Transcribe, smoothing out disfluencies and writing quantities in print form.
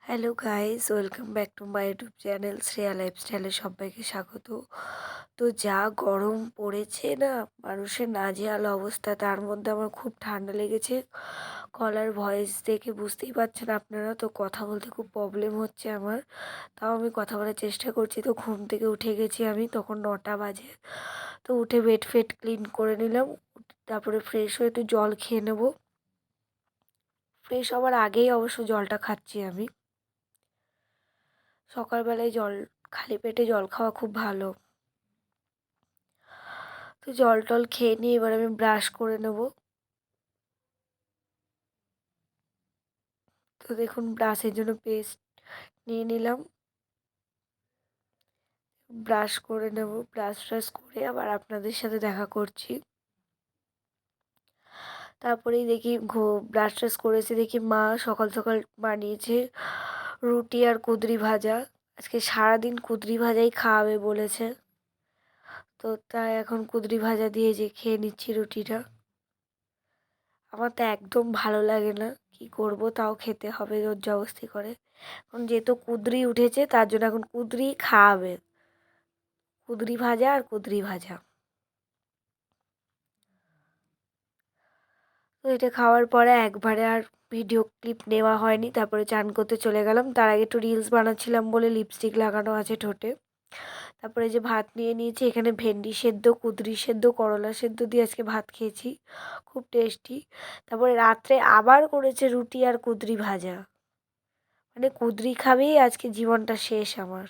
Hello guys, welcome back to my YouTube channel Shreya লাইফস্টাইলে সবাইকে স্বাগত। তো যা গরম পড়েছে না, মানুষের নাজেহাল অবস্থা। তার মধ্যে আমার খুব ঠান্ডা লেগেছে। গলার ভয়েস দেখে বুঝতেই পারছেন আপনারা, তো কথা বলতে খুব প্রবলেম হচ্ছে আমার। তাও আমি কথা বলার চেষ্টা করছি। তো ঘুম থেকে উঠে গেছি আমি, তখন 9টা বাজে। তো উঠে বেড ফেড ক্লিন করে নিলাম, তারপরে ফ্রেশ হয়ে একটু জল খেয়ে নেবো। ফ্রেশ হওয়ার আগেই অবশ্য জলটা খাচ্ছি আমি। সকালবেলায় খালি পেটে জল খাওয়া খুব ভালো। তো জল টল খেয়ে নিয়ে এবার আমি ব্রাশ করে নেব। তো দেখুন, ব্রাশের জন্য পেস্ট নিয়ে নিলাম। ব্রাশ করে নেব, ব্রাশ ট্রাশ করে আবার আপনাদের সাথে দেখা করছি। তারপরেই দেখি ব্রাশ ট্রাশ করেছে, দেখি মা সকাল সকাল বানিয়েছে রুটি আর কুঁদরি ভাজা। আজকে সারাদিন কুঁদরি ভাজাই খাওয়াবে বলেছে। তো তাই এখন কুঁদরি ভাজা দিয়ে যে খেয়ে নিচ্ছি রুটিটা। আমার তো একদম ভালো লাগে না, কি করব, তাও খেতে হবে জোর জবরদস্তি করে। এখন যেহেতু কুঁদরি উঠেছে, তার জন্য এখন কুঁদরি খাওয়াবে। কুঁদরি ভাজা আর কুঁদরি ভাজা। তো এটা খাওয়ার পরে একবারে আর ভিডিও ক্লিপ নেওয়া হয়নি। তারপরে চান করতে চলে গেলাম। তার আগে একটু রিলস বানাচ্ছিলাম বলে লিপস্টিক লাগানো আছে ঠোঁটে। তারপরে যে ভাত নিয়ে নিয়েছি, এখানে ভেন্ডি সেদ্ধ, কুঁদরি সেদ্ধ, করলা সেদ্ধ দিয়ে আজকে ভাত খেয়েছি, খুব টেস্টি। তারপরে রাত্রে আবার করেছে রুটি আর কুঁদরি ভাজা। মানে কুঁদরি খাবেই আজকে জীবনটা শেষ আমার।